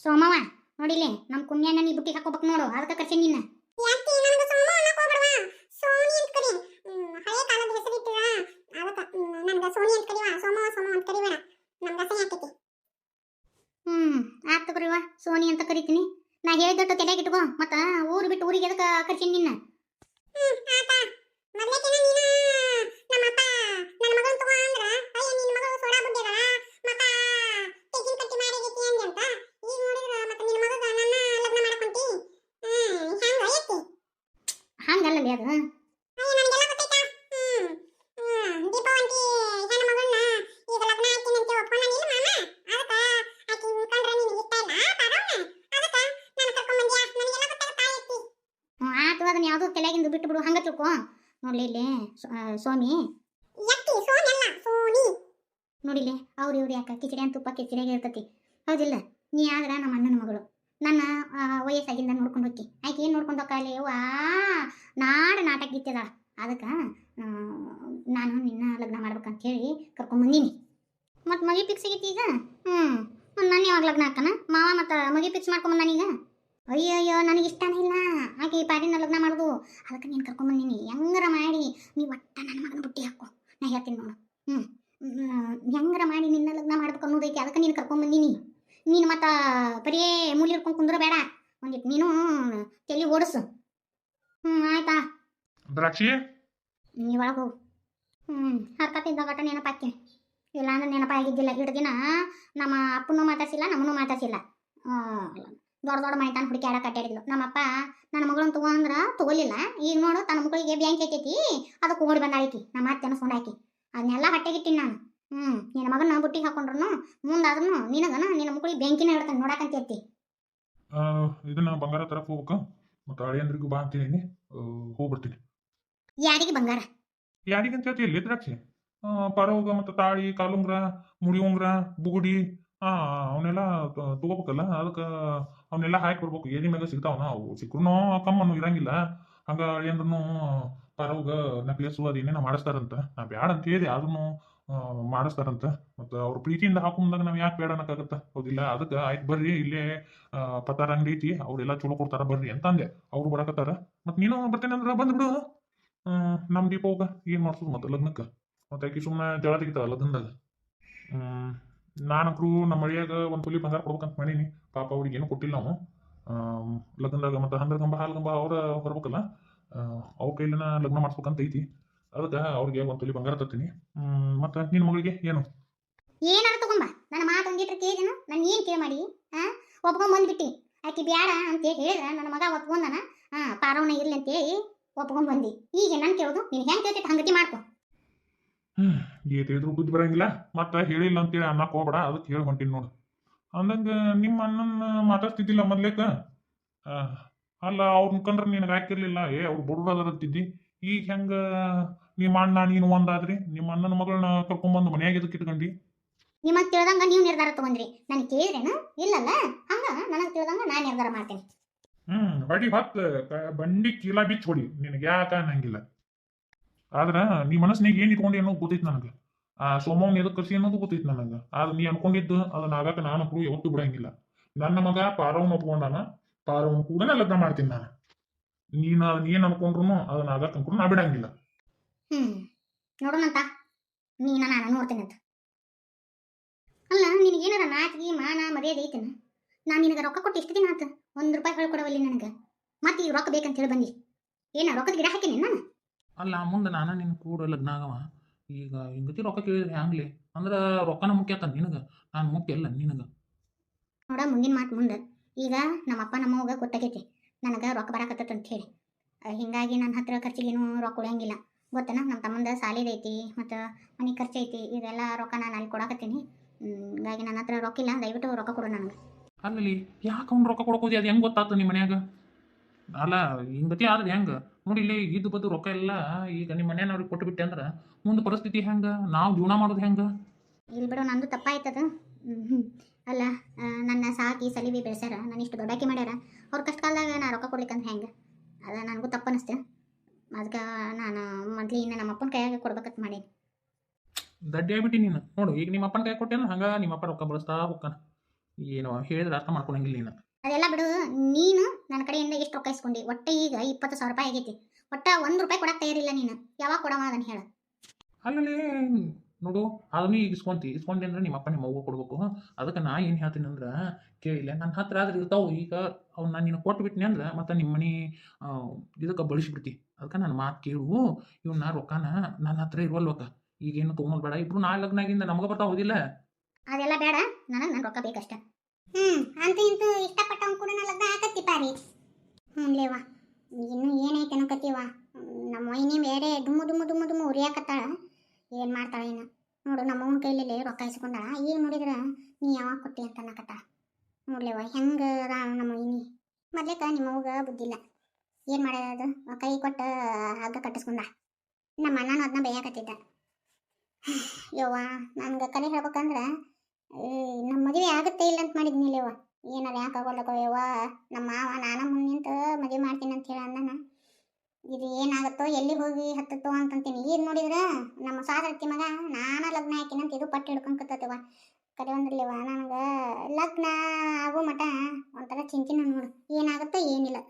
ಸೋಮವ ನೋಡಿಲಿ ನಮ್ಮ ಕುಮ್ಯಾನ ನೀ ಬುಟ್ಟಿಗೆ ಹಾಕೋಬೇಕು ನೋಡು ಅದಕ್ಕೆ ಕರ್ಸಿ ನಿನ್ನ. ಯಾಕೆ ನನಗೆ ಸೋಮ ಅನ್ನಕ್ಕೆ ಹೋಗ್ಬೇಡವಾ, ಸೋನಿ ಅಂತ ಕರಿ. ಹಳೆ ಕಾಲದ ಹೆಸರಿಟ್ಟಿರ ಅದಕ್ಕೆ ನನಗೆ ಸೋನಿ ಅಂತ ಕರಿವಾ, ಸೋಮ ಸೋಮ ಅಂತ ಕರಿಬೇಡ, ನಮ್ಗೆ ಅಸಹ್ಯ ಆಕೈತಿ. ಆಯ್ತು ತಗೋರಿವ, ಸೋನಿ ಅಂತ ಕರಿತೀನಿ. ನಾ ಹೇಳಿದಟ್ಟು ತಲೆಗೆ ಇಟ್ಕೋ, ಮತ್ತ ಊರು ಬಿಟ್ಟು ಊರಿಗೆ ಅದಕ್ಕೆ ಕರ್ಸಿ ನಿನ್ನ. ಆತಾ ಮೊದಲೇಕೆನ ನೀನು ನಮ್ಮಪ್ಪ ನನ್ನ ಮಗನ ತಗೋ ಅಂದ್ರ ಅಯ್ಯ ನಿನ್ನ ಮಗಳು ಸೋಡಾ ಬುಡ್ಡಿ ಅದಳ ಮತ್ತ ತೆಗಿನ ಕಟ್ಟಿ ಮಾಡಿದೈತಿ ಅಂದೆ ಅಂತ. ಈಗ ನೋಡಿದ್ರ ಮತ್ತೆ ನಿನ್ನ ಮಗಗ ನನ್ನ ಲಗ್ನ ಮಾಡಕೊಂತಿ. ಹ್ಯಾಂಗ ಐತಿ ಹಂಗಲ್ಲಲ್ಲಿ ಅದು. ಅಯ್ಯ ನನಗೆಲ್ಲ ಗೊತ್ತೈತಾ. ದೀಪಾವಂತಿ ಹೆಣ್ಣ ಮಗಳನ್ನ ಈಗ ಲಗ್ನ ಆಕಿನ ಅಂತ ಒಪ್ಕೊಂಡನಿಲ್ಲ ಮಾಮ. ಅದಕ್ಕ ಆಕಿ ಕಂಡ್ರೆ ನಿನಗೆ ಇಷ್ಟ ಇಲ್ಲ ಪಾರವ್ನ, ಅದಕ್ಕ ನಾನು ಕರ್ಕೊಂಡ್ ಬಂದ್ಯಾ. ನನಗೆಲ್ಲ ಗೊತ್ತಾಗತ್ತಾ ಐತಿ. ಆತು ಅದನ್ನ ಯಾವುದೋ ತಲೆಗಿಂದ ಬಿಟ್ಟು ಬಿಡು, ಹಂಗ ತಿಳ್ಕೊ. ನೋಡ್ಲಿ ಇಲ್ಲಿ ಸೋಮಿ, ಯಕ್ಕಿ ಸೋನಿ ಅಲ್ಲ ಸೋನಿ. ನೋಡಿಲಿ ಅವ್ರು ಇವ್ರು ಯಾಕೆ ಕಿಚಡಿ ಅಂತ ತುಪ್ಪ ಕಿಚಡಿಯಾಗೆ ಇರ್ತತಿ, ಹೌದಿಲ್ಲ? ನೀ ಆದ್ರ ನಮ್ಮ ಅಣ್ಣನ ಮಗಳು, ನನ್ನ ವಯಸ್ಸಾಗಿಂದ ನೋಡ್ಕೊಂಡು ಹೋಗಿ ಆಕೆ ಏನು ನೋಡ್ಕೊಂಡು ಹೋಗಲಿ ವಾ ನಾಟಕ ಗೀತಿದಾಳ. ಅದಕ್ಕೆ ನಾನು ನಿನ್ನ ಲಗ್ನ ಮಾಡ್ಬೇಕಂತ ಹೇಳಿ ಕರ್ಕೊಂಬಂದೀನಿ. ಮತ್ತು ಮಗಿ ಫಿಕ್ಸ್ ಆಗೈತಿ ಈಗ. ನಾನು ಯಾವಾಗ ಲಗ್ನ ಹಾಕನ ಮಾವ ಮತ್ತು ಮಗಿ ಫಿಕ್ಸ್ ಮಾಡ್ಕೊಂಬಂದಾನೀಗ. ಅಯ್ಯಯ್ಯೋ ನನಗೆ ಇಷ್ಟನೇ ಇಲ್ಲ ಆಕೆ ಈ ಪಾರಿನ ಲಗ್ನ ಮಾಡೋದು. ಅದಕ್ಕೆ ನೀನು ಕರ್ಕೊಂಬಂದೀನಿ. ಹೆಂಗಾರ ಮಾಡಿ ನೀವು ಒಟ್ಟ ನನ್ನ ಮಗನ ಬುಟ್ಟಿ ಹಾಕು, ನಾ ಹೇಳ್ತೀನಿ ನೋಡು. ಹೆಂಗಾರ ಮಾಡಿ ನಿನ್ನ ಲಗ್ನ ಮಾಡ್ಬೇಕು ಅನ್ನೋದೈತಿ, ಅದಕ್ಕೆ ನೀನು ಕರ್ಕೊಂಬಂದೀನಿ. ನೀನು ಮತ್ತು ಬರೀ ಮೂಲಿ ಹಿಡ್ಕೊಂಡು ಕುಂದ್ರು ಬೇಡ, ಒಂದಿಟ್ಟು ನೀನು ತಲೆ ಓಡಿಸು. ಆಯ್ತಾ ದ್ರಾಕ್ಷಿ, ನೀ ಒಳಗೆ ಹೋಗು. ಹರ್ಕತ್ತಿದ್ದ ಗಟ್ಟ ನೆನಪಾಕಿ, ಇಲ್ಲಾಂದ್ರೆ ನೆನಪಾಗಿದ್ದಿಲ್ಲ. ಇಷ್ಟು ದಿನ ನಮ್ಮ ಅಪ್ಪನೂ ಮಾತಾಡ್ಸಿಲ್ಲ, ನಮ್ಮನ್ನೂ ಮಾತಾಡ್ಸಿಲ್ಲ. ದೊಡ್ಡ ದೊಡ್ಡ ಮೈತಾನ ಹುಡುಕಿ ಆಡಕ್ಕೆ ಅಡ್ಡಾಡಿದ್ಲು. ನಮ್ಮಪ್ಪ ನನ್ನ ಮಗಳನ್ನ ತಗೊಂಡ್ರೆ ತಗೋಲಿಲ್ಲ. ಈಗ ನೋಡು ತನ್ನ ಮಕ್ಕಳಿಗೆ ಬ್ಯಾಂಕ್ ಐತೈತಿ, ಅದಕ್ಕೆ ಓಡಿ ಬಂದಾಳಿಕಿ. ನಮ್ಮ ಅತ್ತೆ ಅನ್ಸ್ಕೊಂಡು ಹಾಕಿ ಅದನ್ನೆಲ್ಲ ಹೊಟ್ಟೆಗಿಟ್ಟಿನಿ ನಾನು. ನಿನ್ನ ಮಗನ ಬುಟ್ಟಿಗೆ ಹಾಕೊಂಡ್ರು ಮುಂದಾದ್ರೂ ನಿನಗನ ನಿನ್ನ ಮಕ್ಕಳಿಗೆ ಬ್ಯಾಂಕಿನ ಇಡ್ತಾನೆ ನೋಡಕಂತ ಇರ್ತಿ. ಇದನ್ನ ಬಂಗಾರ ತರಕ್ ಹೋಗ್ಬೇಕು, ಮತ್ತೆ ಅಳಿಯಂದ್ರಿಗೂ ಬಾ ಅಂತೇಳಿ ಹೋಗ್ಬಿಡ್ತೀನಿ. ಯಾರಿಗೆ ಬಂಗಾರ? ಯಾರಿಗಂತ ಹೇಳ್ತಿ ಇಲ್ಲಿ ದ್ರಾಕ್ಷಿ? ಪರವಗ ಮತ್ತೆ ತಾಳಿ, ಕಾಲುಂಗ್ರ, ಮುಡಿ ಉಂಗ್ರ, ಬುಗುಡಿ ಅವನ್ನೆಲ್ಲ ತಗೋಬೇಕಲ್ಲ. ಅದಕ್ಕೆ ಅವನ್ನೆಲ್ಲ ಹಾಕಿ ಬರ್ಬೇಕು. ಏನಿ ಮ್ಯಾಗ ಸಿಗ್ತಾವನ, ಅವು ಸಿಕ್ಕರೂ ಕಮ್ಮನ್ನು ಇರಂಗಿಲ್ಲ. ಹಂಗ ಅಳಿಯಂದ್ರೂ ಪರವಗ ನೆಕ್ಲೆಸು ಅದೇನೇನ ಮಾಡಿಸ್ತಾರಂತ. ನಾ ಬ್ಯಾಡ ಅಂತ ಹೇಳಿ ಅದನ್ನು ಮಾಡಿಸ್ತಾರಂತ. ಮತ್ತು ಅವ್ರ ಪ್ರೀತಿಯಿಂದ ಹಾಕೊಂಡಾಗ ನಾವು ಯಾಕೆ ಬೇಡ ಅನ್ನಕ್ಕಾಗತ್ತ, ಹೌದಿಲ್ಲ? ಅದಕ್ಕೆ ಆಯ್ತು ಬರ್ರಿ, ಇಲ್ಲೇ ಪತ್ತಾರ ಅಂಗಡಿ ಐತಿ, ಅವರೆಲ್ಲ ಚಲೋ ಕೊಡ್ತಾರ ಬರ್ರಿ ಅಂತ ಅಂದೆ. ಅವ್ರು ಬರಕತ್ತಾರ, ಮತ್ತು ನೀನು ಬರ್ತೇನೆ ಅಂದ್ರೆ ಬಂದ್ಬಿಡು. ನಮ್ಮ ದೀಪವಾಗ ಏನು ಮಾಡ್ಸೋದು ಮತ್ತೆ ಲಗ್ನಕ್ಕೆ? ಮತ್ತೆ ಆಕಿ ಸುಮ್ಮನೆ ಜಳ ತೆಗಿತಾವ ಲಗ್ನದಾಗ. ನಾನಕ್ರು ನಮ್ಮ ಮಳಿಯಾಗ ಒಂದು ತೊಲಿ ಬಂಗಾರ ಕೊಡ್ಬೇಕಂತ ಮಾಡೀನಿ. ಪಾಪ ಅವ್ರಿಗೆ ಏನೂ ಕೊಟ್ಟಿಲ್ಲ ನಾವು ಲಗ್ನದಾಗ. ಮತ್ತು ಹಂದರ್ಗಂಬ ಹಾಲ್ಗಂಬ ಅವ್ರ ಹೊರಬೇಕಲ್ಲ, ಅವ್ರ ಕೈಲಿನ ಲಗ್ನ ಮಾಡಿಸ್ಬೇಕಂತ ಐತಿ. ಅದಕ್ಕೆ ಅವ್ರಿಗೆ ಒಂದು ತೊಲಿ ಬಂಗಾರ ತರ್ತೀನಿ. ಮತ್ತು ನಿನ್ನ ಮಗಳಿಗೆ ಏನು ಏನಾರು ತಗೊಂಬ, ನನ್ನ ಮಾತು ಒಂದಿಟ್ರೆ ಕೇಳಿದನು. ನಾನು ಏನು ಕೇಳಿ ಮಾಡಿ ಒಪ್ಕೊಂಡ್ ಬಂದ್ಬಿಟ್ಟು ಆಕಿ ಬ್ಯಾಡ ಅಂತೇಳಿ ಹೇಳಿದ್ರೆ ನನ್ನ ಮಗ ಒಪ್ಕೊಂಡನ. ಪಾರವನ ಇರ್ಲಿ ಅಂತೇಳಿ ಒಪ್ಕೊಂಡ್ ಬಂದಿ. ಈಗ ನಾನು ಕೇಳೋದು ನೀನು ಹೆಂಗೆ ಕೇಳ್ತೈತೆ ಹಂಗತಿ ಮಾಡ್ಕೊ. ಏತಿದ್ರು ಬುದ್ಧಿ ಬರಂಗಿಲ್ಲ. ಮತ್ತೆ ಹೇಳಿಲ್ಲ ಅಂತೇಳಿ ಅನ್ನಕ್ಕೆ ಹೋಗ್ಬೇಡ, ಅದಕ್ಕೆ ಹೇಳಿ ಹೊಂಟೀನಿ ನೋಡು. ಅಂದಂಗೆ ನಿಮ್ಮ ಅಣ್ಣನ ಮಾತಾಡ್ತಿದ್ದಿಲ್ಲ ಮೊದ್ಲೇಕ. ಅಲ್ಲ ಅವ್ರನ್ನ ಕಂಡ್ರೆ ನಿನಗೆ ಹಾಕಿರ್ಲಿಲ್ಲ, ಅವ್ರು ಬುಡ್ರದಂತಿದ್ದಿ. ಈಗ ಹೆಂಗ ನಿಮ್ಮ ಅಣ್ಣ ನೀನು ಒಂದಾದ್ರಿ, ನಿಮ್ಮ ಅಣ್ಣನ ಮಗಳನ್ನ ಕರ್ಕೊಂಡ್ಬಂದು ಮನ್ಯಾಗ ಇದಕ್ಕೆ ಇಟ್ಕೊಂಡಿ. ನಿಮಗೆ ತಿಳಿದಂಗ ನೀವು ನಿರ್ಧಾರ ತಗೊಂಡ್ರಿ, ನನಗೆ ಕೇಳಿದ್ರೇನು? ಇಲ್ಲಲ್ಲ, ಹಂಗ ನನಗೆ ತಿಳಿದಂಗ ನಾನು ನಿರ್ಧಾರ ಮಾಡ್ತೇನೆ. ಹೊಡಿ ಹೊತ್ತು ಬಂಡಿ ಕೀಲ ಬಿಚ್ಚ ಹೊಡಿ, ನಿನಗೆ ಯಾಕ ಅನ್ನಂಗಿಲ್ಲ. ಆದ್ರೆ ನೀ ಮನಸ್ಸಿನಾಗ ಏನು ಇಟ್ಕೊಂಡು ಅನ್ನೋದು ಗೊತ್ತೈತಿ ನನಗೆ. ಸೋಮವ್ನ ಎದಕ್ಕೆ ಕರ್ಸಿ ಅನ್ನೋದು ಗೊತ್ತೈತಿ ನನಗೆ. ಆದ್ರೆ ನೀ ಅನ್ಕೊಂಡಿದ್ದು ಅದನ್ನ ಆಗಾಕ ನಾನು ಕೂಡ ಯಾವತ್ತೂ ಬಿಡಂಗಿಲ್ಲ. ನನ್ನ ಮಗ ಪಾರವನ್ನ ಒಪ್ಕೊಂಡಾನ, ಪಾರವನ್ನ ಕೂಡ ಲಗ್ನ ಮಾಡ್ತೀನಿ ನಾನು. ನೀನು ಅದನ್ನ ಏನು ಅನ್ಕೊಂಡ್ರು ಅದನ್ನ ಆಗಾಕ ಅನ್ಕೊಂಡು ನಾ ಬಿಡಂಗಿಲ್ಲ. ನೋಡೋಣಂತ, ನೀನ ನಾನು ನೋಡ್ತೇನಂತ. ಅಲ್ಲ ನಿನಗೇನಾರ ನಾಚಿಗೆ ಮಾನ ಮರ್ಯಾದೆ ಐತೇನ? ನಾನು ನಿನಗೆ ರೊಕ್ಕ ಕೊಟ್ಟು ಎಷ್ಟು ದಿನ ಆತ? ₹1 ಹೇಳ್ಕೊಡವಲ್ಲಿ ನನಗೆ. ಮತ್ತೆ ಈಗ ರೊಕ್ಕ ಬೇಕಂತ ಹೇಳಿ ಬಂದಿ. ಏನ ರೊಕ್ಕದ ಗಿಡ ಹಾಕೇನಿ ನಾನು? ಅಲ್ಲ ಮುಂದೆ ನಾನು ನಿನ್ನ ಕೂಡ ಲಗ್ನ ಆಗವ. ಈಗ ಹಿಂಗತಿ ರೊಕ್ಕ ಕೇಳಿದ್ರೆ ಹ್ಯಾಂಗ್ಲಿ? ಅಂದ್ರೆ ರೊಕ್ಕನ ಮುಖ್ಯ ಆತ ನಿನಗೆ, ನಾನು ಮುಖ್ಯ ಅಲ್ಲ ನಿನಗೆ. ನೋಡ ಮುಂದಿನ ಮಾತು ಮುಂದೆ. ಈಗ ನಮ್ಮಪ್ಪ ನಮ್ಮವ್ಗ ಗೊತ್ತಾಗೈತಿ ನನಗೆ ರೊಕ್ಕ ಬರಾಕತ್ತಂತ ಹೇಳಿ. ಹಿಂಗಾಗಿ ನನ್ನ ಹತ್ರ ಖರ್ಚಿಗೇನು ರೊಕ್ಕ ಉಳಿಯಂಗಿಲ್ಲ. ಗೊತ್ತನ, ನಮ್ಮ ತಮ್ಮಂದ ಸಾಲಿದೈತಿ ಮತ್ತು ಮನೆ ಖರ್ಚೈತಿ. ಇದೆಲ್ಲ ರೊಕ್ಕ ನಾನು ಅಲ್ಲಿ ಕೊಡಾಕತ್ತೀನಿ. ಹಿಂಗಾಗಿ ನನ್ನ ಹತ್ರ ರೊಕ್ಕ ಇಲ್ಲ, ದಯವಿಟ್ಟು ರೊಕ್ಕ ಕೊಡು ನನಗೆ. ಅಲ್ಲಿ ಯಾಕೆ ಅವ್ನು ರೊಕ್ಕ ಕೊಡಕೋದಿ? ಅದು ಹೆಂಗೆ ಗೊತ್ತಾಗ್ತದೆ ನಿಮ್ಮ ಮನ್ಯಾಗ? ಅಲ್ಲ ಹಿಂಗತಿ ಆದ್ರೆ ಹೆಂಗೆ ನೋಡಿ, ಇಲ್ಲಿ ಇದ್ದು ಬದ್ದು ರೊಕ್ಕ ಎಲ್ಲ ಈಗ ನಿಮ್ಮ ಮನೆಯವ್ರಿಗೆ ಕೊಟ್ಟು ಬಿಟ್ಟೆ ಅಂದ್ರೆ ಮುಂದೆ ಪರಿಸ್ಥಿತಿ ಹೆಂಗೆ? ನಾವು ಜೀವನ ಮಾಡೋದು ಹೆಂಗೆ? ಇಲ್ಲಿ ಬಿಡು, ನಂದು ತಪ್ಪಾಯ್ತದ. ಅಲ್ಲ ನನ್ನ ಸಾಕಿ ಸಲಿವಿ ಬೆಳೆಸ್ಯಾರ, ನಾನು ಇಷ್ಟು ದೊಡ್ಡಾಕಿ ಮಾಡ್ಯಾರ. ಅವ್ರ ಕಷ್ಟ ಕಾಲದಾಗ ನಾ ರೊಕ್ಕ ಕೊಡ್ಲಿಕ್ಕಂತ ಹೆಂಗೆ? ಅದು ನನಗೂ ತಪ್ಪು ಅನಿಸ್ತೆ. ಅದಕ್ಕೆ ನಾನು ಮೊದಲಿನ ನಮ್ಮ ಅಪ್ಪನ ಕೈಯಾಗ ಕೊಡ್ಬೇಕಂತ ಮಾಡೀನಿ. ದಡ್ಡಿ ಆಗ್ಬಿಟ್ಟು ನೀನು ನೋಡು. ಈಗ ನಿಮ್ಮ ಅಪ್ಪನ ಕೈ ಕೊಟ್ಟೇನು ಹಂಗೆ ನಿಮ್ಮ ಅಪ್ಪ ರೊಕ್ಕ ಬಳಸ್ತಾ ಹೋಗ್ತಾನೆ. ಏನೋ ಹೇಳಿದ್ರೆ ಅರ್ಥ ಮಾಡ್ಕೊಳಂಗಿಲ್ಲ ನೀನು. ಅದೆಲ್ಲ ಬಿಡು. ನೀನು ನನ್ನ ಕಡೆಯಿಂದ ಎಷ್ಟು ರೊಕ್ಕ ಇಸ್ಕೊಂಡಿ? ಒಟ್ಟೆ ಈಗ 20,000 ರೂಪಾಯಿ ಆಗೈತಿ. ಒಟ್ಟ 1 ರೂಪಾಯಿ ಕೊಡಕ್ಕೆ ತಯಾರಿಲ್ಲ ನೀನು. ಯಾವಾಗ ಕೊಡವ ಅದನ್ನ ಹೇಳ. ಅಲ್ಲಲ್ಲಿ ನೋಡು, ಅದನ್ನು ಈಗ ಇಸ್ಕೊಂಡಿ ಅಂದ್ರೆ ನಿಮ್ಮ ಅಪ್ಪ ನಿಮ್ಮ ಅವ್ವ ಕೊಡ್ಬೇಕು. ಅದಕ್ಕೆ ನಾ ಏನು ಹೇಳ್ತೀನಿ ಅಂದ್ರೆ ಕೇಳಿಲ್ಲ, ನನ್ನ ಹತ್ರ ಆದ್ರೆ ಇರ್ತಾವೆ. ಈಗ ಅವ್ನು ನಾನು ನಿನಗೆ ಕೊಟ್ಟು ಬಿಟ್ನಿ ಅಂದ್ರೆ ಮತ್ತೆ ನಿಮ್ಮ ಮನೆ ಇದಕ್ಕೆ ಬಳಸಿಬಿಡ್ತಿ. ಅದಕ್ಕೆ ನನ್ನ ಮಾತು ಕೇಳು. ಇವನ್ನ ರೊಕ್ಕನ ನನ್ನ ಹತ್ರ ಇರುವಲ್ವಕ್ಕ, ಈಗೇನು ತೊಗೊಂಡು ಬೇಡ. ಇಬ್ರು ನಾಳೆ ಲಗ್ನಾಗಿಂದ ನಮ್ಗೆ ಬರ್ತಾ ಹೋದಿಲ್ಲ. ಅದೆಲ್ಲ ಬೇಡ, ನನಗೆ ನನ್ನ ರೊಕ್ಕ ಬೇಕಷ್ಟ. ಅಂತೂ ಇಂತೂ ಇಷ್ಟಪಟ್ಟವನ್ ಕೂಡ ಲಗ್ನ ಆಕತ್ತಿ ಪಾರಿ. ಲೇವಾ, ಇನ್ನು ಏನೈತೆ ಅನ್ನಕತ್ತೀವ. ನಮ್ಮ ವೈನಿ ಬೇರೆ ದುಮ್ಮು ದುಮ್ಮು ದುಮ್ಮು ದುಮ್ಮು ಉರಿಯಾಕತ್ತಾಳ. ಏನು ಮಾಡ್ತಾಳ ಏನು ನೋಡು. ನಮ್ಮ ಅವ್ನ ಕೈಲೇ ರೊಕ್ಕ ಇಸ್ಕೊಂಡಾಳ. ಈಗ ನೋಡಿದ್ರೆ ನೀ ಯಾವಾಗ ಕೊಟ್ಟಿ ಅಂತ ಅನ್ನಕತ್ತಾಳ. ನೋಡ್ಲೇವ ಹೆಂಗೆ ನಮ್ಮ ವೈನಿ. ಮೊದ್ಲೇಕ ನಿಮ್ಮ ಅವ್ಗ ಬುದ್ಧಿಲ್ಲ. ಏನು ಮಾಡೋದು, ಕೈ ಕೊಟ್ಟು ಹಗ್ಗ ಕಟ್ಟಿಸ್ಕೊಂಡ. ನಮ್ಮ ಅಣ್ಣನೂ ಅದನ್ನ ಬೇಯಾಕತ್ತಿದ್ದ. ಯವ್ವ, ನನ್ಗೆ ಕರೆ ಹೇಳ್ಬೇಕಂದ್ರೆ ನಮ್ಮ ಮದುವೆ ಆಗುತ್ತೆ ಇಲ್ಲ ಅಂತ ಮಾಡಿದ್ನಿಲ್ಲವ್ವ. ಏನಾರ ಯಾಕೆ ಆಗೋಲ್ಲಕ್ಕ ಯವ್ವ. ನಮ್ಮ ಮಾವ ನಾನ ಮುಂದೆ ನಿಂತು ಮದುವೆ ಮಾಡ್ತೀನಿ ಅಂತ ಹೇಳಿ ಅಂದಾನ. ಇದು ಏನಾಗುತ್ತೋ ಎಲ್ಲಿ ಹೋಗಿ ಹತ್ತತ್ತೋ ಅಂತಂತೀನಿ. ಈಗ ನೋಡಿದ್ರೆ ನಮ್ಮ ಸಾದರತಿ ಮಗ ನಾನ ಲಗ್ನ ಹಾಕಿನಂತ ಇದು ಪಟ್ಟು ಹಿಡ್ಕೊಂಡ್ಕತ್ತವ. ಕರೆ ಒಂದ್ರಲ್ಲಿವ ನನಗೆ ಲಗ್ನ ಆಗೋ ಮಟ ಒಂಥರ ಚಿಂತಿನ ನೋಡು. ಏನಾಗುತ್ತೋ ಏನಿಲ್ಲ.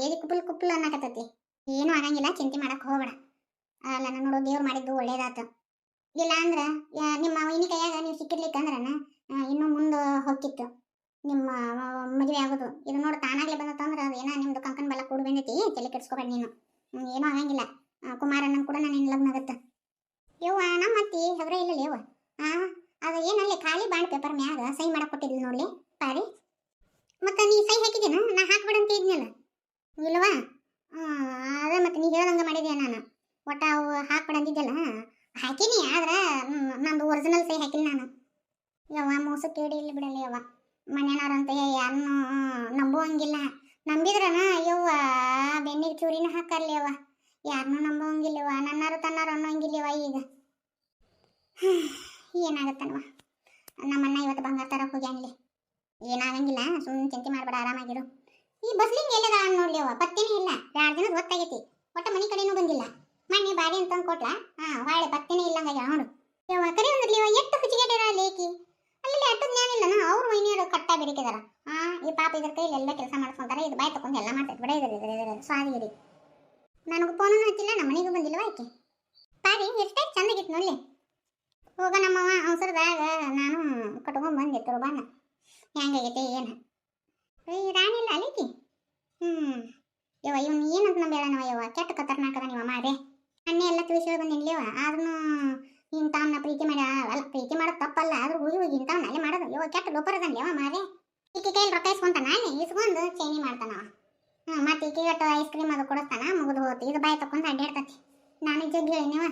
ಎದಿ ಕುಪ್ಪಲ್ ಕುಪ್ಪಲ್ ಅನ್ನಕತ್ತತಿ. ಏನೂ ಆಗಂಗಿಲ್ಲ, ಚಿಂತೆ ಮಾಡಕ್ಕೆ ಹೋಗಬೇಡ. ಅಲ್ಲ ನಾನು ನೋಡು, ದೇವ್ರು ಮಾಡಿದ್ದು ಒಳ್ಳೇದಾತು. ಇಲ್ಲ ಅಂದ್ರೆ ನಿಮ್ಮ ವೈನಿ ಕೈಯಾಗ ನೀವು ಸಿಕ್ಕಿರ್ಲಿಕ್ಕಂದ್ರೆ ಇನ್ನೂ ಮುಂದೆ ಹೋಗಿತ್ತು ನಿಮ್ಮ ಮದುವೆ ಆಗೋದು. ಇದು ನೋಡಿ ತಾನಾಗ್ಲೇ ಬಂದತ್ತಂದ್ರೆ ಅದು ಏನೋ ನಿಮ್ದು ಕಂಕನ್ ಬಲ ಕೂಡಿ ಬಂದೈತಿ. ತಲೆ ಕೆಡಿಸ್ಕೊಬೇಡ ನೀನು. ಏನೂ ಆಗಂಗಿಲ್ಲ. ಕುಮಾರಣ್ಣನ ಕೂಡ ನಾನು ಲಗ್ನ ಆಗುತ್ತೆ. ಯವ್ವ, ನಮ್ಮ ಅತ್ತಿ ಹೆಬ್ರ ಇಲ್ಲ ಯವ್ವ. ಅದು ಏನಲ್ಲಿ ಖಾಲಿ ಬಾಂಡ್ ಪೇಪರ್ ಮ್ಯಾಗ ಸಹಿ ಮಾಡಕ್ಕೆ ಕೊಟ್ಟಿದ್ಲು ನೋಡ್ಲಿ ಪಾರಿ. ಮತ್ತು ನೀ ಸಹಿ ಹಾಕಿದ್ದೀನ? ನಾ ಹಾಕ್ಬೇಡ ಅಂತ ಇದ್ನಲ್ಲ. ಇಲ್ವಾ? ಅದೇ ಮತ್ತೆ ನೀ ಹೇಳ್ದಂಗೆ ಮಾಡಿದ್ಯಾ. ನಾನು ಒಟ್ಟು ಅವು ಹಾಕ್ಬೇಡ ಅಂತಿದ್ದೆಲ್ಲ ಹಾಕಿನಿ. ಆದ್ರೆ ನಂದು ಒರಿಜಿನಲ್ ಸಹಿ ಹಾಕಿಲ್ಲ ನಾನು. ಯವ್ವ, ಮೋಸ ಕೇಳಿ ಇಲ್ಲಿ ಬಿಡಲ್ಲ ಯವ್ವ. ಮನೆಯವ್ರಂತೆ ಯಾರನ್ನೂ ನಂಬುವಂಗಿಲ್ಲ. ನಂಬಿದ್ರನ ಯವ್ವ ಬೆನ್ನಿಗೆ ಚೂರಿನ ಹಾಕರ್ಲಿ ಯವ್ವ. ಯಾರನ್ನೂ ನಂಬುವಂಗಿಲ್ಲವ. ನನ್ನಾರು ತನ್ನಾರು ಅನ್ನೋಂಗಿಲ್ಲವ. ಈಗ ಏನಾಗತ್ತಲ್ವ. ನಮ್ಮಣ್ಣ ಇವತ್ತು ಬಂಗಾರ ತರಕ್ಕೆ ಹೋಗ್ಯಾನ್ಲಿ. ಏನಾಗಂಗಿಲ್ಲ, ಸುಮ್ಮನೆ ಚಿಂತೆ ಮಾಡಬೇಡ, ಆರಾಮಾಗಿರು. ಈ ಬಸ್ಲಿಂಗ್ ಎಲ್ಲದ ನೋಡ್ಲಿಯವ್ವ, ಪತ್ತೇನೇ ಇಲ್ಲ. 2 ದಿನದ ಹೊತ್ತಾಗೈತಿ. ಒಟ್ಟು ಮನೆ ಕಡೆನೂ ಬಂದಿಲ್ಲ. ಮಣ್ಣಿ ಬಾರಿ ಅಂತಂದು ಕೊಟ್ಲ. ಹೊಳೆ ಪತ್ತೇನೇ ಇಲ್ಲಂಗ ನೋಡು ಯವ್ವ. ಕರೆ ಅಂದ್ರಲಿವ ಎಷ್ಟು ಹುಚ್ಚಿಗೆಟ್ಟಿರ ಲೇಕಿ. ಅಲ್ಲಿ ಅಟ್ಟದ ಜ್ಞಾನಿಲ್ಲನ ಅವ್ರ ವೈನಿಯರು ಕಟ್ಟ ಬೆರಿಕಿದಾರ. ಈ ಪಾಪ ಇದ್ರ ಕೈಲಿ ಎಲ್ಲ ಕೆಲಸ ಮಾಡ್ಕೊಂತಾರೆ. ಇದು ಬಾಯ್ ತಗೊಂಡು ಎಲ್ಲ ಮಾಡ್ತೈತೆ. ಬಿಡ ಇದ್ರ ಸ್ವಾದಿಗಿರಿ. ನನಗೂ ಫೋನೂ ಹಚ್ಚಿಲ್ಲ, ನಮ್ಮ ಮನೆಗೂ ಬಂದಿಲ್ಲವ ಆಕೆ. ಪಾರಿ ಎಷ್ಟೇ ಚಂದಾಗಿತ್ತು ನೋಡ್ಲಿ. ಹೋಗ ನಮ್ಮವ ಅವಸರದಾಗ ನಾನು ಕಟ್ಕೊಂಡ್ ಬಂದಿತ್ತು ರುಬಾನ. ಹೆಂಗಾಗೈತೆ ಏನು ರಾಣಿ ಇಲ್ಲ ಅಲ್ಲಿಕಿ. ಯವ್ವ, ಇವನು ಏನಂತ ನಂಬೇಳನವ ಯವ್ವ. ಕೆಟ್ಟ ಖತರ್ನಾಕದ ನೀವು ಮಾರೇ. ಅಣ್ಣೆ ಎಲ್ಲ ತಿಳಿಸಿ ಬಂದಿನ್ಲೇವ. ಆದ್ರೂ ಇಂಥವನ್ನ ಪ್ರೀತಿ ಮಾಡಿ ಅಲ್ಲ, ಪ್ರೀತಿ ಮಾಡೋದು ತಪ್ಪಲ್ಲ. ಆದ್ರೂ ಹೋಗಿ ಇಂಥವನ್ನ ಅಲ್ಲೇ ಮಾಡೋದು ಯವ್ವ. ಕೆಟ್ಟ ಲೋಪರದನ್ಲೇವ ಮಾರೇ. ಈಕೆ ಕೈಯಲ್ಲಿ ರೊಕ್ಕ ಇಸ್ಕೊಂತಾನ, ಅಲ್ಲಿ ಇಸ್ಕೊಂಡು ಚೈನಿ ಮಾಡ್ತಾನವ. ಮತ್ತೆ ಈಕೆ ಒಟ್ಟು ಐಸ್ ಕ್ರೀಮ್ ಅದು ಕೊಡಿಸ್ತಾನ. ಮುಗಿದು ಹೋತು. ಇದು ಬಾಯಿ ತಕೊಂಡು ಅಡ್ಡಾಡ್ತತಿ. ನಾನು ಜಗ್ಗಿ ಹೇಳಿನವ.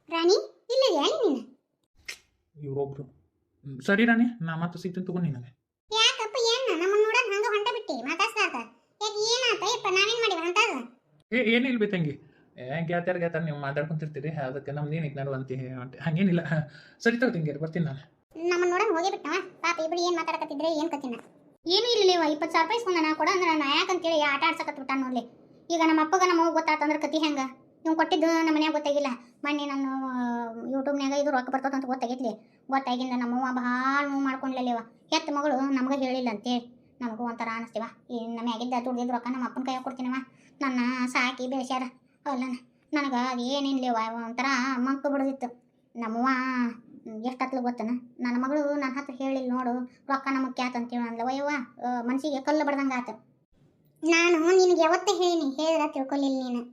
ರಾಣಿ ಇಲ್ಲಿದೆಯಾ ಅಲ್ಲಿ ನೀನು? ಇವರೊಬ್ರು ಸರಿ ರಾಣಿ, ನಾ ಮತ್ತೆ ಸಿಗ್ತೀನಿ ತಗೊಂಡು ನಿನಗೆ. ಯಾಕಪ್ಪ ಏನು ನಮ್ಮನ್ನ ನೋಡೋದು ಹಂಗೆ ಹೊಂಟ ಬಿಟ್ಟಿ ಮಾತಾಡ್ಸ್ಲಾರ್ದ? ಯಾಕೆ ಏನಾತ ಯಪ್ಪ? ನಾವೇನು ಮಾಡಿವ ಅಂತದ? ಏನಿಲ್ಲ ಬಿ ತಂಗಿ, ಗೆಳತ್ಯಾರ ನೀವು ಮಾತಾಡ್ಕೊಂತಿರ್ತೀರಿ. ಅದಕ್ಕೆ ನಮ್ದು ಏನೈತೆ ನಡು ಅಂತ ಹಂಗೇನಿಲ್ಲ. ಸರಿ ತಗೋ ತಂಗಿ, ಬರ್ತೀನಿ ನಾನು. ನಮ್ಮನ್ನ ನೋಡೋಣ ಹೋಗಿ ಬಿಟ್ಟವ. ಪಾಪ ಇಬ್ರು ಏನು ಮಾತಾಡಕತ್ತಿದ್ರೆ ಏನು ಕತ್ತಿನ. ಏನೂ ಇರಲಿವ. 20,000 ರೂಪಾಯಿ ಇಸ್ಕೊಂಡ ಕೊಡ ಅಂದ್ರೆ ನಾ ಯಾಕಂತೇಳಿ ಆಟ ಆಡ್ಸಕತ್ ಬಿಟ್ಟ ನೋಡ್ಲಿ. ಈಗ ನಮ್ಮ ಅಪ್ಪಗ ನಮ್ಮ ಅವ್ವ ಗೊತ್ತಾತಂದ್ರೆ ಕತಿ ಹೆಂಗೆ? ಇವ್ನು ಕೊಟ್ಟಿದ್ದು ನಮ್ಮ ಮನ್ಯಾಗ ಗೊತ್ತಾಗಿಲ್ಲ. ಮೊನ್ನೆ ನಾನು ಯೂಟ್ಯೂಬ್ನಾಗ ಇದು ರೊಕ್ಕ ಬರ್ತದಂತ ಗೊತ್ತಾಗೈತ್ಲಿ. ಗೊತ್ತಾಗಿಂದ ನಮ್ಮವ್ವ ಭಾಳ ನೋವು ಮಾಡ್ಕೊಂಡ್ಲೇವ. ಹೆತ್ತ ಮಗಳು ನಮ್ಗೆ ಹೇಳಿಲ್ಲ ಅಂತೇಳಿ ನಮಗೂ ಒಂಥರ ಅನಿಸ್ತೀವ. ಈ ನಮ್ಮ ಮ್ಯಾಗಿದ್ದ ದುಡ್ದಿದ್ದು ರೊಕ್ಕ ನಮ್ಮ ಅಪ್ಪನ ಕೈಯಾಗ ಕೊಡ್ತೀನವ. ನನ್ನ ಸಾಕಿ ಬೆಳೆಸ್ಯಾರ ಅಲ್ಲ. ನನಗೆ ಅದು ಏನೇನಿಲ್ಲವ, ಒಂಥರ ಮಂಕು ಬಿಡೋದಿತ್ತು. ನಮ್ಮವ್ವ ಎಷ್ಟತ್ಲು ಗೊತ್ತನ, ನನ್ನ ಮಗಳು ನನ್ನ ಹತ್ರ ಹೇಳಿಲ್ಲ ನೋಡು ರೊಕ್ಕ ಮುಖ್ಯ ಆತಂತೇಳಿ ಅಂದ್ಲವ. ಯವ್ವ ಮನಸ್ಸಿಗೆ ಕಲ್ಲು ಬಡ್ದಂಗೆ ಆತು. ನಾನು ನಿನಗೆ ಯಾವತ್ತೇ ಹೇಳಿನಿ, ಹೇಳಿದ್ರೆ ತಿಳ್ಕೊಲಿಲ್ಲ ನೀನು.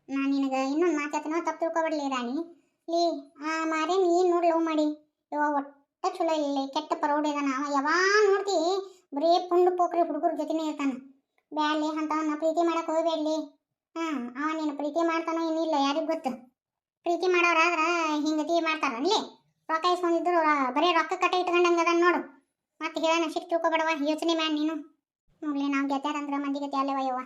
ನಾನು ನಿನಗೆ ಇನ್ನೊಂದು ಮಾತಾಡ್ತೀನೋ, ತಪ್ಪು ತಿಳ್ಕೊಬಡ್ಲಿ ರಾಣಿ. ಮಾರೇ ನೀನು ನೋಡಿ ಲವ್ ಮಾಡಿ ಯವ್ವ. ಒಟ್ಟ ಚಲೋ ಇಲ್ಲ, ಕೆಟ್ಟ ಪರೌಡಿ ಇದಾನ ಅವ. ಯಾವಾಗ ನೋಡ್ತಿ ಬರೀ ಪುಂಡು ಪೋಖ್ರಿ ಹುಡುಗರ ಜೊತೆನೇ ಇರ್ತಾನೆ. ಬ್ಯಾಡ್ಲಿ ಅಂತವನ್ನ ಪ್ರೀತಿ ಮಾಡಕ್ಕೆ ಹೋಗ್ಬೇಡ್ಲಿ. ಅವ ನೀನು ಪ್ರೀತಿ ಮಾಡ್ತಾನೋ ಏನಿಲ್ಲ ಯಾರಿಗೆ ಗೊತ್ತು. ಪ್ರೀತಿ ಮಾಡೋರಾದ್ರೆ ಹಿಂಗತಿ ಮಾಡ್ತಾರಲ್ಲಿ. ರೊಕ್ಕ ಇಸ್ಕೊಂಡಿದ್ರು ಬರೀ ರೊಕ್ಕ ಕಟ್ಟ ಇಟ್ಕೊಂಡಂಗೆ ಅದ ನೋಡು. ಮತ್ತೆ ಹೇಳೋಣ ಸಿಟ್ಟು ತಿಳ್ಕೊಬೇಡವ. ಯೋಚನೆ ಮಾಡಿ ನೀನು. ನೋಡ್ಲಿ, ನಾವು ಗೆತ್ಯಾರಂದ್ರೆ ಮಂದಿ ಗತಿ ಅಲ್ಲವ ಯವ್ವ.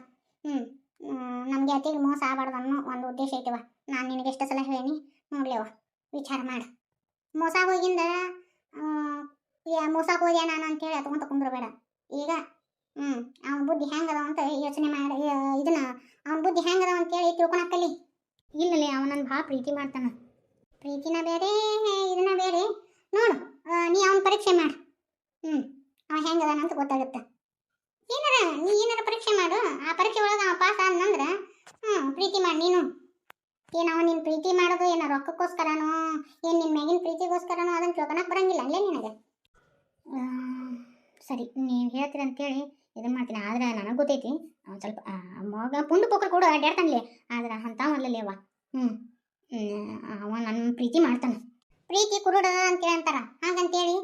ನಮ್ಮ ಗೆತಿಗೆ ಮೋಸ ಆಗಬಾರ್ದು ಅನ್ನೋ ಒಂದು ಉದ್ದೇಶ ಐತಿವ. ನಾನು ನಿನಗೆ ಎಷ್ಟು ಸಲ ಹೇಳೀನಿ ನೋಡ್ಲಿವ, ವಿಚಾರ ಮಾಡು. ಮೋಸ ಹೋಗಿಂದ ಮೋಸ ಹೋದ್ಯಾ ನಾನು ಅಂತೇಳಿ ಅತ್ಕೊಂತ ಕುಂದ್ರಬೇಡ. ಈಗ ಅವನ ಬುದ್ಧಿ ಹೆಂಗದ ಅಂತ ಯೋಚನೆ ಮಾಡಿ ಇದನ್ನ ಅವನ ಬುದ್ಧಿ ಹೆಂಗದ ಅಂತೇಳಿ ತಿಳ್ಕೊಳಕ್ಕಲ್ಲಿ. ಇಲ್ಲಲೇ ಅವನನ್ನು ಭಾಳ ಪ್ರೀತಿ ಮಾಡ್ತಾನ. ಪ್ರೀತಿನ ಬೇರೆ ಇದನ್ನ ಬೇರೆ ನೋಡು. ನೀ ಅವನ ಪರೀಕ್ಷೆ ಮಾಡು. ಅವ ಹೆಂಗದಾನ ಅಂತ ಗೊತ್ತಾಗುತ್ತೆ. ನೀ ಏನಾರ ಪರೀಕ್ಷೆ ಮಾಡು, ಆ ಪರೀಕ್ಷೆ ಒಳಗೆ ಅವ ಪಾಸ್ ಆದ್ನಂದ್ರೆ ಪ್ರೀತಿ ಮಾಡಿ ನೀನು. ಏನು ಅವ ನಿನ್ನ ಪ್ರೀತಿ ಮಾಡೋದು ಏನೋ ರೊಕ್ಕಕ್ಕೋಸ್ಕರನೋ ಏನು ನಿನ್ನ ಮ್ಯಾಗಿನ ಪ್ರೀತಿಗೋಸ್ಕರನೋ ಅದನ್ನು ತಿಳ್ಕೊಳಕ್ಕೆ ಬರಂಗಿಲ್ಲ ಅಲ್ಲೇ ನಿನಗೆ. ಸರಿ, ನೀವು ಹೇಳ್ತೀರ ಅಂತೇಳಿ ಇದನ್ನು ಮಾಡ್ತೀನಿ. ಆದ್ರೆ ನನಗೆ ಗೊತ್ತೈತಿ ಅವ್ನು ಸ್ವಲ್ಪ ಮಗ ಪುಂಡು ಪೋಕರ್ ಕೂಡ ಅಡ್ಡಾಡ್ತಾನಲಿ, ಆದ್ರೆ ಅಂತಾವಲ್ಲೇ ಅವ. ಅವ ನನ್ನ ಪ್ರೀತಿ ಮಾಡ್ತಾನೆ. ಪ್ರೀತಿ ಕುರುಡ ಅಂತೇಳಿ ಅಂತಾರ, ಹಾಗಂತೇಳಿ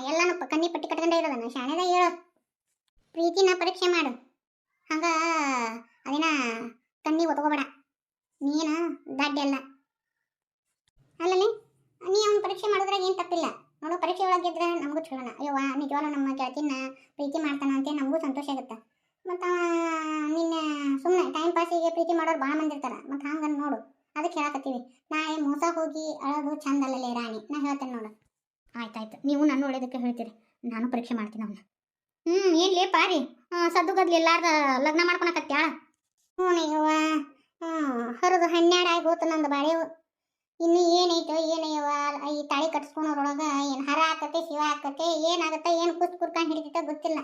ಎಲ್ಲಾನು ಕಣ್ಣಿ ಪಟ್ಟಿ ಕಟ್ಕೊಂಡೇ ಇರೋದನ್ನ ಶಾಣೆದಾಗ ಹೇಳೋದು. ಪ್ರೀತಿನ ಪರೀಕ್ಷೆ ಮಾಡು, ಹಂಗ ಅದೇನ ಕಣ್ಣಿಗೆ ಒತ್ಕೋಬೇಡ. ನೀನು ದಡ್ಡ ಅಲ್ಲ ಅಲ್ಲಲ್ಲಿ, ನೀ ಅವ್ನ ಪರೀಕ್ಷೆ ಮಾಡೋದ್ರಾಗ ಏನು ತಪ್ಪಿಲ್ಲ ನೋಡು. ಪರೀಕ್ಷೆ ಒಳಗಿದ್ರೆ ನಮಗೂ ಚಲೋಣ. ಅಯ್ಯವ್ವ ನಿಜವಾಗ್ಲೂ ನಮ್ಮ ಗೆಳತಿನ ಪ್ರೀತಿ ಮಾಡ್ತಾನ ಅಂತ ನಮಗೂ ಸಂತೋಷ ಆಗುತ್ತೆ. ಮತ್ತು ನಿನ್ನ ಸುಮ್ಮನೆ ಟೈಮ್ ಪಾಸಿಗೆ ಪ್ರೀತಿ ಮಾಡೋರು ಭಾಳ ಮಂದಿ ಇರ್ತಾರೆ. ಮತ್ತು ಹಂಗೆ ನೋಡು, ಅದಕ್ಕೆ ಹೇಳಕತ್ತೀವಿ. ನಾಳೆ ಮೋಸ ಹೋಗಿ ಅಳೋದು ಚಂದ ಅಲ್ಲಲೇ ರಾಣಿ, ನಾ ಹೇಳ್ತೇನೆ ನೋಡು. ಆಯ್ತಾಯ್ತು, ನೀವು ನನ್ನ ಒಳ್ಳೇದಕ್ಕೆ ಹೇಳ್ತೀರಿ, ನಾನು ಪರೀಕ್ಷೆ ಮಾಡ್ತೀನಿ ಅವನ್ನ. ಏನ್ಲೇ ಪಾರಿ ಸದ್ದು ಗದ್ಲಿ ಎಲ್ಲಾರ್ದ ಲಗ್ನ ಮಾಡ್ಕೊಳಕತ್ಯಾಳ? ಹ್ಞೂನಯ್ಯವ್ವ, ಹರಿದು 12 ಆಗಿ ಹೋತು ನಂದು ಬಾಳೆವು. ಇನ್ನು ಏನೈತೋ ಏನಯ್ಯವ್ವ, ಈ ತಾಳಿ ಕಟ್ಸ್ಕೊಳೋರೊಳಗೆ ಏನು ಹರ ಹಾಕತ್ತೆ ಶಿವ ಹಾಕತ್ತೆ, ಏನಾಗುತ್ತೆ ಏನು ಕುರ್ಕೊಂಡು ಹಿಡಿತೈತೆ ಗೊತ್ತಿಲ್ಲ.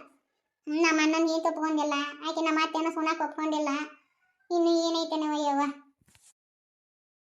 ನಮ್ಮ ಅಣ್ಣನ ಏನು ಒಪ್ಕೊಂಡಿಲ್ಲ, ಆಕೆ ನಮ್ಮ ಅತ್ತೆನ ಸುಣಕ್ಕೆ ಒಪ್ಕೊಂಡಿಲ್ಲ. ಇನ್ನು ಏನೈತೇನವ ಯವ್ವ.